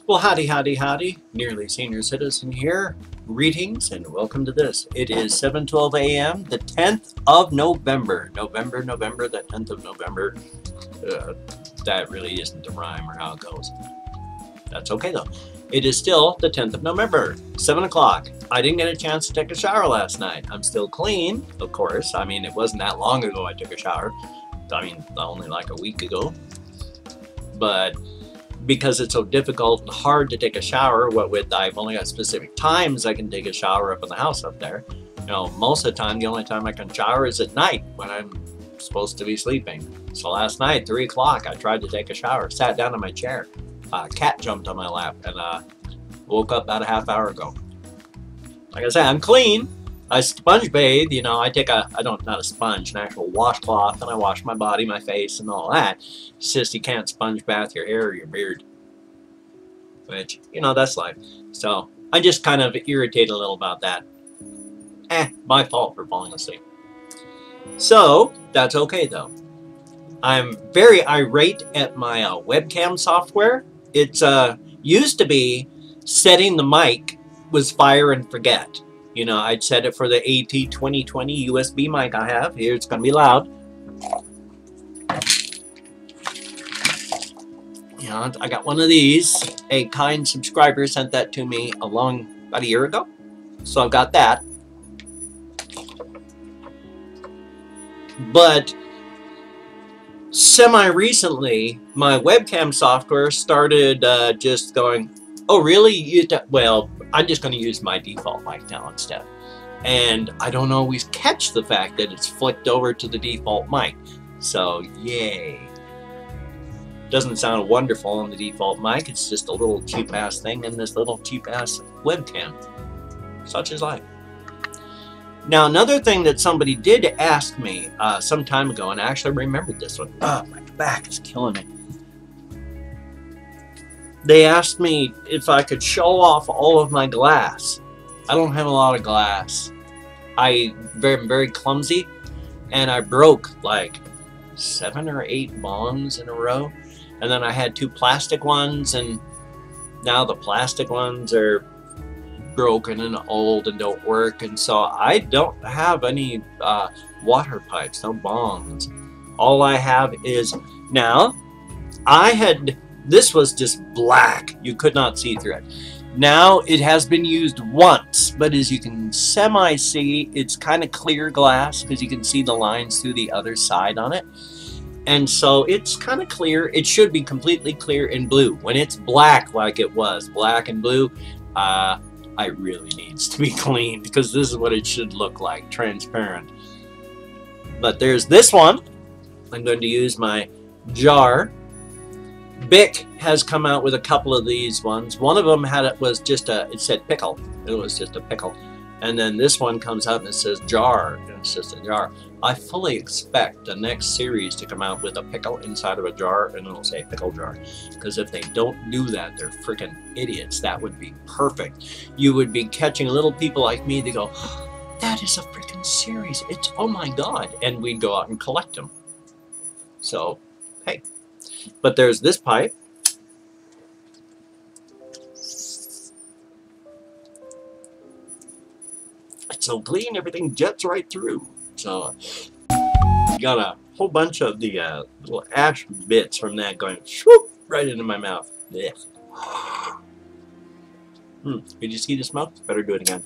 Well, howdy, howdy, howdy. Nearly Senior Citizen here. Greetings and welcome to this. It is 7:12 a.m., the 10th of November. November, the 10th of November. That really isn't a rhyme or how it goes. That's okay though. It is still the 10th of November, 7 o'clock. I didn't get a chance to take a shower last night. I'm still clean, of course. I mean, it wasn't that long ago I took a shower. I mean, only like a week ago. But because it's so difficult and hard to take a shower, what with I've only got specific times I can take a shower up in the house up there. You know, most of the time, the only time I can shower is at night when I'm supposed to be sleeping. So last night, 3 o'clock, I tried to take a shower, sat down in my chair. A cat jumped on my lap and woke up about a half hour ago. Like I said, I'm clean. I sponge bathe, you know, not a sponge, an actual washcloth, and I wash my body, my face, and all that. It's just you can't sponge bath your hair or your beard. Which, you know, that's life. So, I just kind of irritated a little about that. My fault for falling asleep. So, that's okay though. I'm very irate at my webcam software. It's used to be setting the mic was fire and forget. You know, I'd set it for the AT2020 USB mic I have. Here, it's going to be loud. You know, I got one of these. A kind subscriber sent that to me about a year ago. So I've got that. But semi-recently, my webcam software started just going, oh, really? Well, I'm just going to use my default mic now instead. And I don't always catch the fact that it's flicked over to the default mic. So, yay. Doesn't sound wonderful on the default mic. It's just a little cheap-ass thing in this little cheap-ass webcam. Such is life. Now, another thing that somebody did ask me some time ago, and I actually remembered this one. Oh, my back is killing me. They asked me if I could show off all of my glass. I don't have a lot of glass. I'm very clumsy, and I broke like 7 or 8 bongs in a row. And then I had 2 plastic ones, and now the plastic ones are broken and old and don't work. And so I don't have any water pipes, no bongs. All I have is, now, this was just black. You could not see through it. Now it has been used once, but as you can semi-see, it's kind of clear glass because you can see the lines through the other side on it. And so it's kind of clear. It should be completely clear in blue. When it's black like it was, black and blue, it really needs to be cleaned because this is what it should look like, transparent. But there's this one. I'm going to use my jar. Bic has come out with a couple of these ones. One of them it said pickle. It was just a pickle. And then this one comes out and it says jar. And it's just a jar. I fully expect the next series to come out with a pickle inside of a jar and it'll say pickle jar. Because if they don't do that, they're freaking idiots. That would be perfect. You would be catching little people like me that go, that is a freaking series. It's, oh my God. And we'd go out and collect them. So, hey. But there's this pipe. It's so clean, everything jets right through. So, got a whole bunch of the little ash bits from that going swoop right into my mouth. Yeah. Did you see the smoke? Better do it again.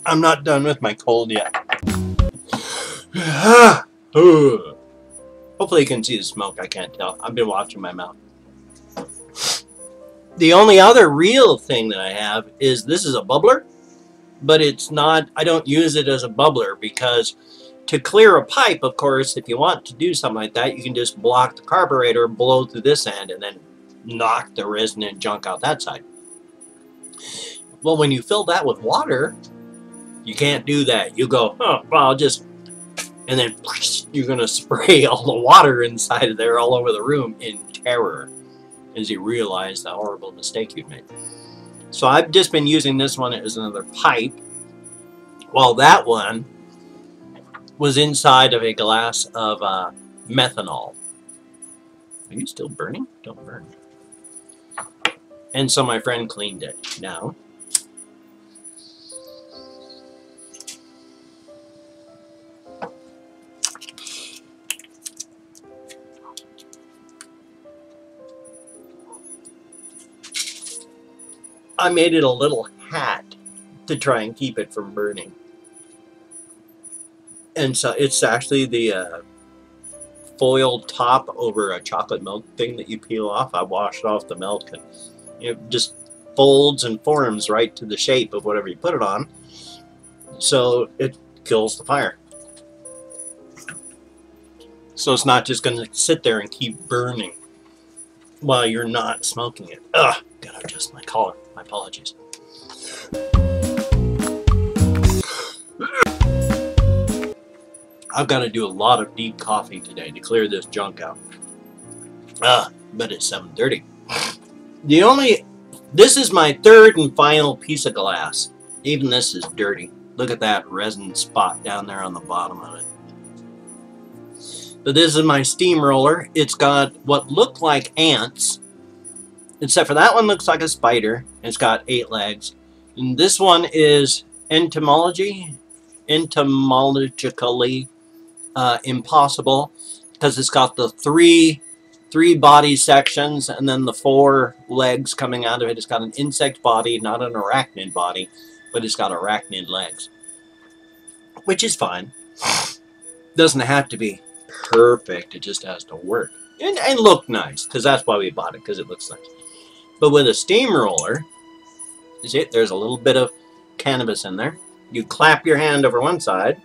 I'm not done with my cold yet. Hopefully you can see the smoke. I can't tell. I've been watching my mouth. The only other real thing that I have is this is a bubbler, but it's not, I don't use it as a bubbler because to clear a pipe, of course, if you want to do something like that, you can just block the carburetor, blow through this end, and then knock the resin and junk out that side. Well, when you fill that with water, you can't do that. You go, oh, well, I'll just, and then you're going to spray all the water inside of there all over the room in terror as you realize the horrible mistake you've made. So I've just been using this one as another pipe, while that one was inside of a glass of methanol. Are you still burning? Don't burn. And so my friend cleaned it. Now, I made it a little hat to try and keep it from burning. And so it's actually the foil top over a chocolate milk thing that you peel off. I washed off the milk, and it just folds and forms right to the shape of whatever you put it on. So it kills the fire. So it's not just going to sit there and keep burning while you're not smoking it. Ugh, gotta adjust my collar. My apologies. I've got to do a lot of deep coffee today to clear this junk out. But it's 7:30. This is my third and final piece of glass. Even this is dirty. Look at that resin spot down there on the bottom of it. But this is my steamroller. It's got what look like ants, except for that one looks like a spider. It's got 8 legs. And this one is entomologically impossible, because it's got the three body sections and then the 4 legs coming out of it. It's got an insect body, not an arachnid body, but it's got arachnid legs, which is fine. Doesn't have to be perfect, it just has to work and look nice, because that's why we bought it, because it looks nice. But with a steamroller, you see, there's a little bit of cannabis in there. You clap your hand over one side,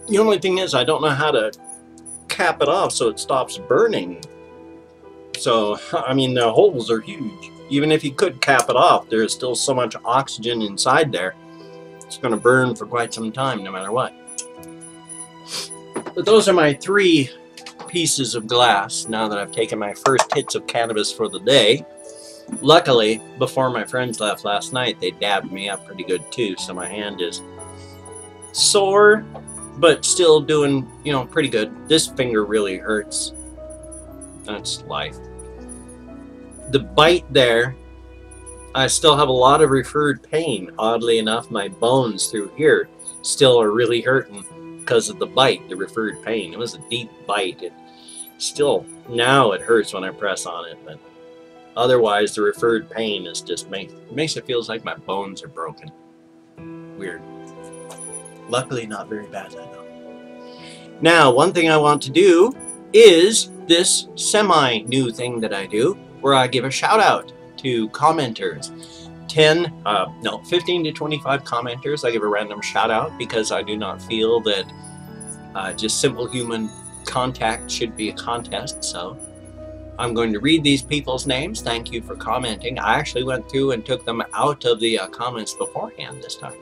the only thing is I don't know how to cap it off so it stops burning. So, I mean, the holes are huge. Even if you could cap it off, there's still so much oxygen inside there. It's going to burn for quite some time, no matter what. But those are my 3 pieces of glass, now that I've taken my first hits of cannabis for the day. Luckily, before my friends left last night, they dabbed me up pretty good too, so my hand is sore, but still doing, you know, pretty good. This finger really hurts. That's life. The bite there, I still have a lot of referred pain. Oddly enough, my bones through here still are really hurting because of the bite, the referred pain. It was a deep bite. It still, now it hurts when I press on it, but otherwise the referred pain is just makes it feels like my bones are broken. Weird. Luckily not very bad, I know. Now, one thing I want to do is this semi-new thing that I do, where I give a shout out to commenters. 15 to 25 commenters, I give a random shout out, because I do not feel that just simple human contact should be a contest. So I'm going to read these people's names. Thank you for commenting. I actually went through and took them out of the comments beforehand this time.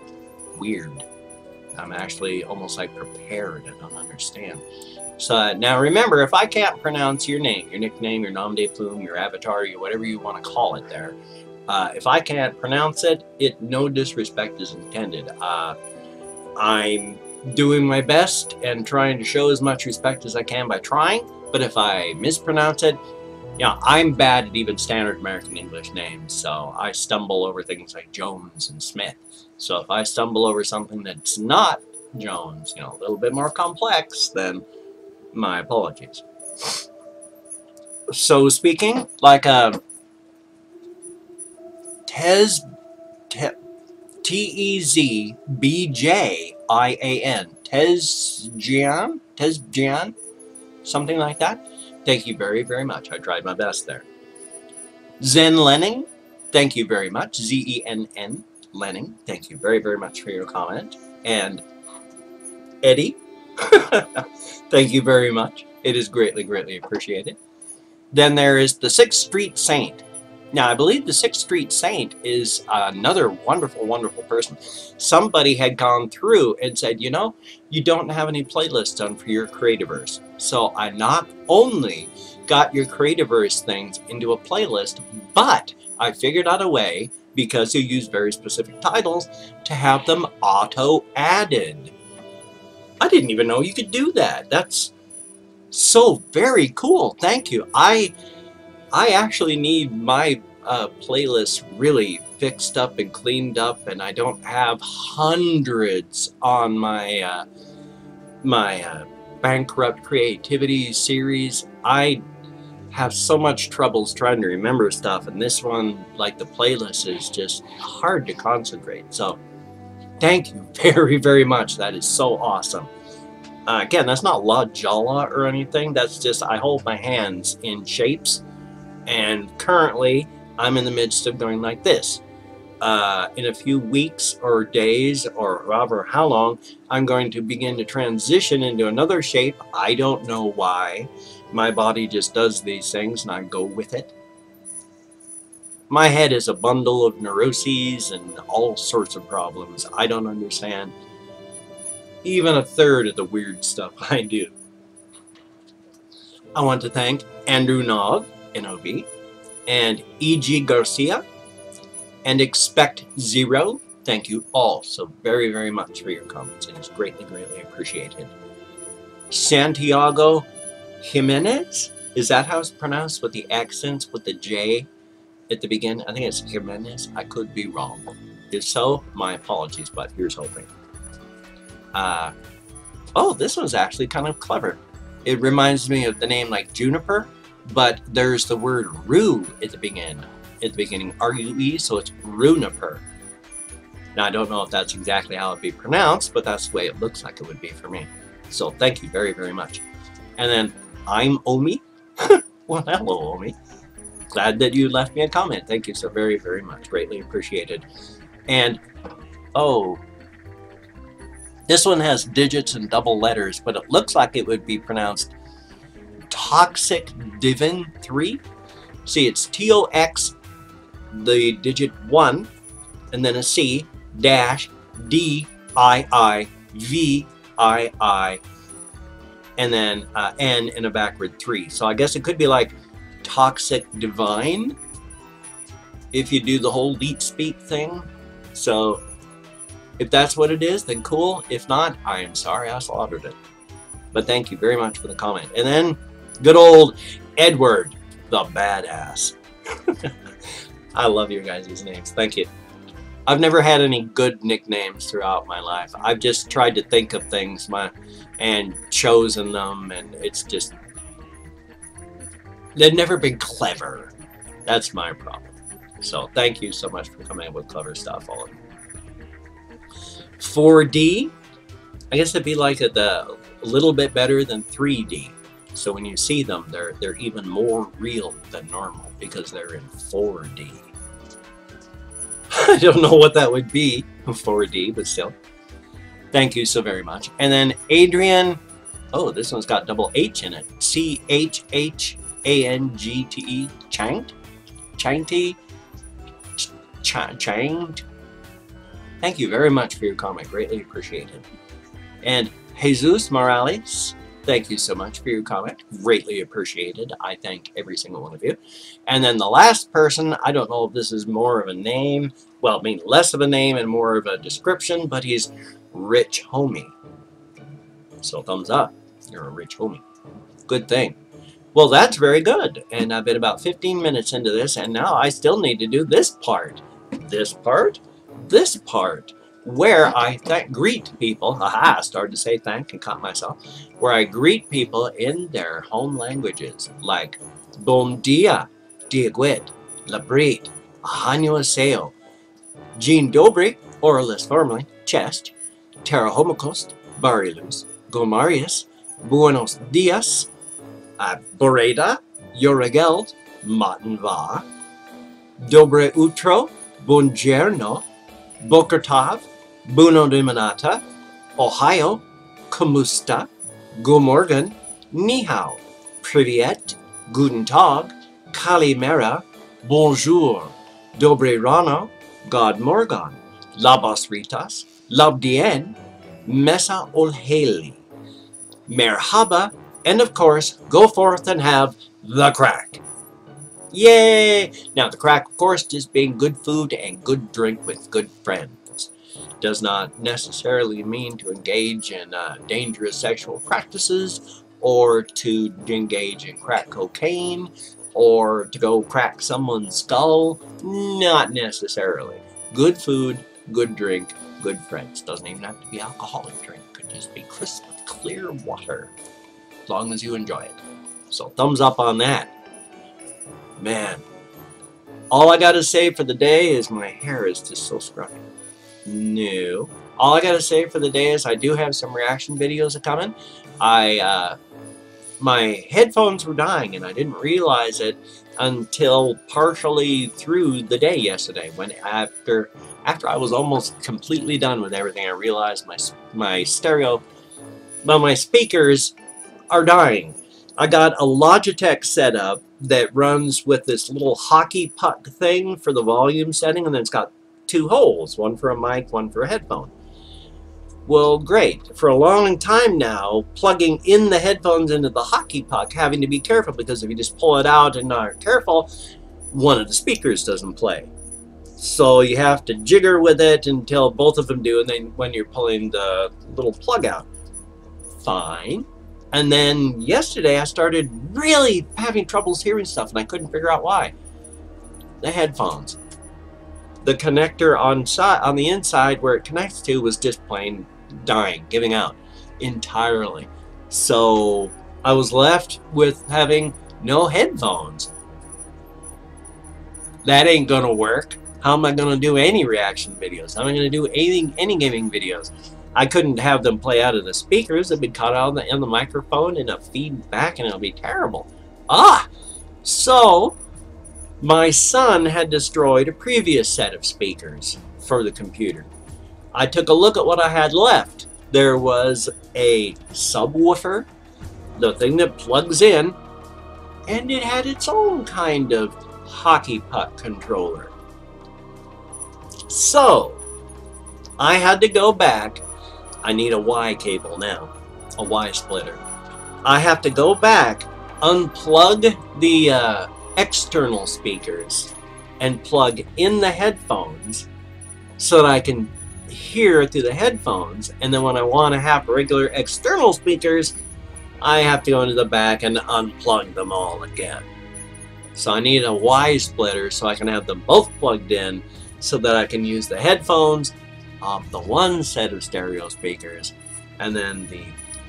Weird. I'm actually almost like prepared. I don't understand. So now remember, if I can't pronounce your name, your nickname, your nom de plume, your avatar, your whatever you want to call it there, if I can't pronounce it, no disrespect is intended. I'm doing my best and trying to show as much respect as I can by trying, but if I mispronounce it, yeah, I'm bad at even standard American English names, so I stumble over things like Jones and Smith. So if I stumble over something that's not Jones, you know, a little bit more complex, then my apologies. So speaking like a T-E-Z-B-J-I-A-N, Tezjian, something like that. Thank you very, very much. I tried my best there. Zen Lenning, thank you very much. Z-E-N-N, Lenning, thank you very, very much for your comment. And Eddie, thank you very much. It is greatly, greatly appreciated. Then there is the 6th Street Saint. Now, I believe the 6th Street Saint is another wonderful, wonderful person. Somebody had gone through and said, you know, you don't have any playlists done for your Creativerse. So I not only got your Creativerse things into a playlist, but I figured out a way, because you use very specific titles, to have them auto-added. I didn't even know you could do that. That's so very cool. Thank you. I actually need my playlist really fixed up and cleaned up, and I don't have hundreds on my Bankrupt Creativity series. I have so much troubles trying to remember stuff, and this one, like the playlist, is just hard to concentrate. So thank you very, very much. That is so awesome. Again, that's not La Jala or anything. That's just I hold my hands in shapes. And currently, I'm in the midst of going like this. In a few weeks or days or however how long, I'm going to begin to transition into another shape. I don't know why. My body just does these things and I go with it. My head is a bundle of neuroses and all sorts of problems. I don't understand even a third of the weird stuff I do. I want to thank Andrew Nog, NOV, and E.G. Garcia, and Expect Zero. Thank you all so very, very much for your comments. It is greatly, greatly appreciated. Santiago Jimenez, is that how it's pronounced, with the accents, with the J at the beginning? I think it's Jimenez. I could be wrong. If so, my apologies, but here's hoping. Oh, this one's actually kind of clever. It reminds me of the name like Juniper, but there's the word rue at the beginning, R-U-E, so it's Runiper. Now, I don't know if that's exactly how it'd be pronounced, but that's the way it looks like it would be for me. So thank you very, very much. And then I'm Omi. Well, hello, Omi. Glad that you left me a comment. Thank you so very, very much. Greatly appreciated. And, oh, this one has digits and double letters, but it looks like it would be pronounced Toxic Divin 3. See, it's T-O-X, the digit 1, and then a C, dash, D-I-I-V-I-I, and then N in a backward 3. So I guess it could be like Toxic Divine, if you do the whole leet speak thing. So if that's what it is, then cool. If not, I am sorry I slaughtered it. But thank you very much for the comment. And then good old Edward, the badass. I love your guys' names. Thank you. I've never had any good nicknames throughout my life. I've just tried to think of things and chosen them, and it's just, they've never been clever. That's my problem. So thank you so much for coming up with clever stuff, all of you. 4D, I guess it'd be like a little bit better than 3D. So when you see them, they're even more real than normal because they're in 4D. I don't know what that would be, 4D, but still. Thank you so very much. And then Adrian, oh, this one's got double H in it. C-H-H-A-N-G-T-E, Changed? Changed? Changed? Thank you very much for your comment. Greatly appreciated. And Jesus Morales, thank you so much for your comment. Greatly appreciated. I thank every single one of you. And then the last person, I don't know if this is more of a name, well, I mean less of a name and more of a description, but he's Rich Homie. So thumbs up. You're a rich homie. Good thing. Well, that's very good. And I've been about 15 minutes into this, and now I still need to do this part. This part. This part, where I greet people, haha, I started to say thank and caught myself, where I greet people in their home languages, like Bom dia, Diagwit, Labrit, Annyeonghaseyo, Dzień dobry, or less formally, Chest, Terra Homokost, Barilus, Gomarius, Buenos dias, Boreda, Yorageld, Matenva, Dobre utro, Buongiorno, Boker Tov, Buno Dimanata, Ohayo, Kamusta, Gomorgan, Ni hao, Privyet, Guten Tag, Kalimera, bonjour, dobre rano, god morgon, labas ritas, labdien, mesa olheli, merhaba, and of course, go forth and have the crack. Yay! Now, the crack, of course, just being good food and good drink with good friends. Does not necessarily mean to engage in dangerous sexual practices or to engage in crack cocaine or to go crack someone's skull. Not necessarily. Good food, good drink, good friends. Doesn't even have to be alcoholic drink. Could just be crisp, clear water. As long as you enjoy it. So thumbs up on that. Man, all I gotta say for the day is my hair is just so scruffy. No. All I gotta say for the day is I do have some reaction videos coming. My headphones were dying and I didn't realize it until partially through the day yesterday, when after I was almost completely done with everything, I realized my speakers are dying. I got a Logitech setup that runs with this little hockey puck thing for the volume setting, and then it's got two holes, one for a mic, one for a headphone. Well, great. For a long time now, plugging in the headphones into the hockey puck, having to be careful, because if you just pull it out and not careful, one of the speakers doesn't play. So you have to jigger with it until both of them do, and then when you're pulling the little plug out. Fine. And then yesterday I started really having troubles hearing stuff, and I couldn't figure out why. The headphones. The connector on the inside where it connects to was just plain dying, giving out entirely. So I was left with having no headphones. That ain't gonna work. How am I gonna do any reaction videos? How am I gonna do any gaming videos? I couldn't have them play out of the speakers. They'd be caught out on the microphone and it'll feed back and it'll be terrible. So my son had destroyed a previous set of speakers for the computer. I took a look at what I had left. There was a subwoofer, the thing that plugs in, and it had its own kind of hockey puck controller. So I had to go back. I need a Y cable now, a Y splitter. I have to go back, unplug the external speakers, and plug in the headphones so that I can hear through the headphones. And then when I want to have regular external speakers, I have to go into the back and unplug them all again. So I need a Y splitter so I can have them both plugged in so that I can use the headphones of the one set of stereo speakers, and then the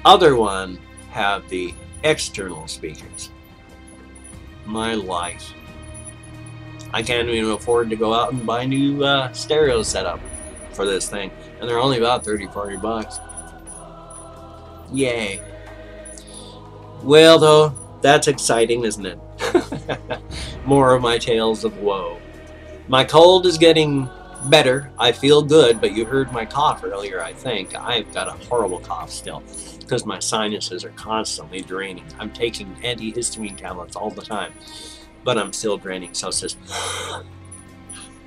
other one have the external speakers. My life. I can't even afford to go out and buy new stereo setup for this thing, and they're only about 30-40 bucks. Yay. Well, though, that's exciting, isn't it? More of my tales of woe. My cold is getting better. I feel good, but you heard my cough earlier, I think. I've got a horrible cough still because my sinuses are constantly draining. I'm taking antihistamine tablets all the time, but I'm still draining, so it's just...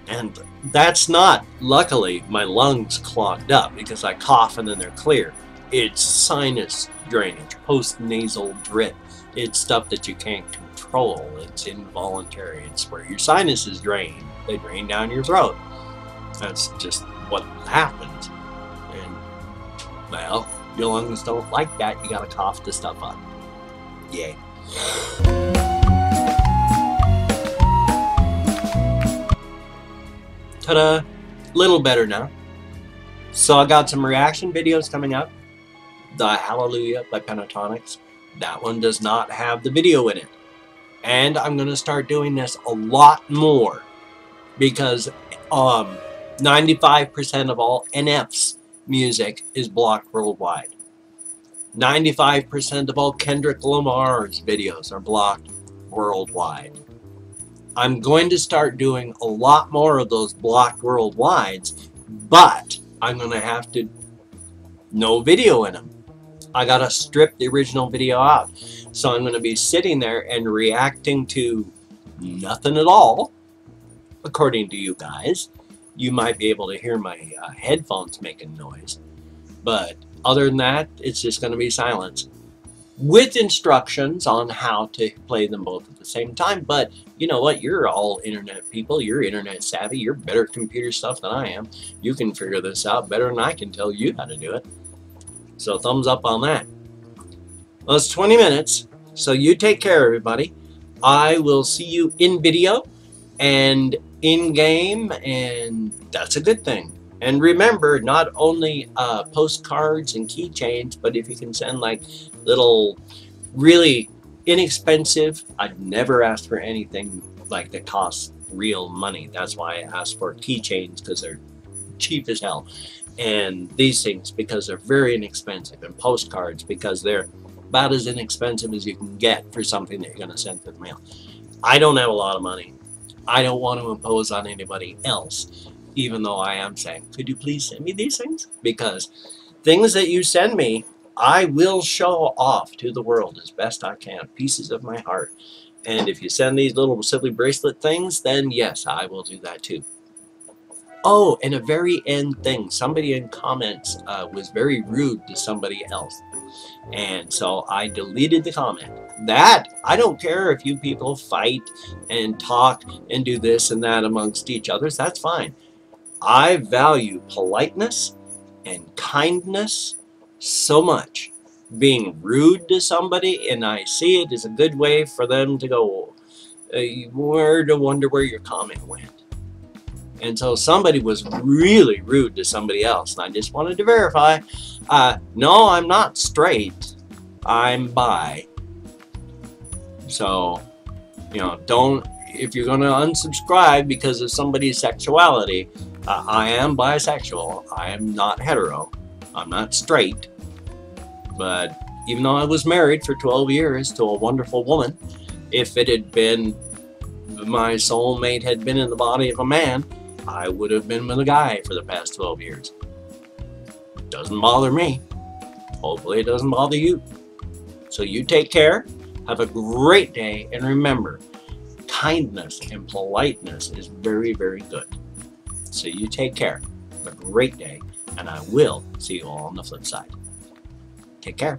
And that's not, luckily, my lungs clogged up because I cough and then they're clear. It's sinus drainage, post-nasal drip. It's stuff that you can't control. It's involuntary. It's where your sinuses drain. They drain down your throat. That's just what happens. And, well, your lungs don't like that. You gotta cough the stuff up. Yay. Ta-da! Little better now. So I got some reaction videos coming up. The Hallelujah by Pentatonics. That one does not have the video in it. And I'm gonna start doing this a lot more because 95% of all NF's music is blocked worldwide. 95% of all Kendrick Lamar's videos are blocked worldwide. I'm going to start doing a lot more of those blocked worldwides, but I'm going to have to no video in them. I gotta strip the original video out. So I'm going to be sitting there and reacting to nothing at all, according to you guys. You might be able to hear my headphones making noise, but other than that, it's just going to be silence, with instructions on how to play them both at the same time. But you know what? You're all internet people. You're internet savvy. You're better at computer stuff than I am. You can figure this out better than I can tell you how to do it. So thumbs up on that. Well, it's 20 minutes, so you take care, everybody. I will see you in video and in game, and that's a good thing. And remember, not only postcards and keychains, but if you can send like little really inexpensive, I'd never ask for anything like that costs real money. That's why I asked for keychains, because they're cheap as hell. And these things because they're very inexpensive, and postcards because they're about as inexpensive as you can get for something that you're going to send to the mail. I don't have a lot of money. I don't want to impose on anybody else, even though I am saying, could you please send me these things? Because things that you send me, I will show off to the world as best I can, pieces of my heart. And if you send these little silly bracelet things, then yes, I will do that too. Oh, and a very end thing. Somebody in comments was very rude to somebody else. And so I deleted the comment. That, I don't care if you people fight and talk and do this and that amongst each other. That's fine. I value politeness and kindness so much. Being rude to somebody, and I see it as a good way for them to go, where to wonder where your comment went. And so somebody was really rude to somebody else, and I just wanted to verify. No, I'm not straight. I'm bi. So, you know, don't, if you're going to unsubscribe because of somebody's sexuality, I am bisexual. I am not hetero. I'm not straight. But even though I was married for 12 years to a wonderful woman, if it had been, my soulmate had been in the body of a man, I would have been with a guy for the past 12 years. Doesn't bother me. Hopefully it doesn't bother you. So you take care, have a great day, and remember, kindness and politeness is very, very good. So you take care, have a great day, and I will see you all on the flip side. Take care.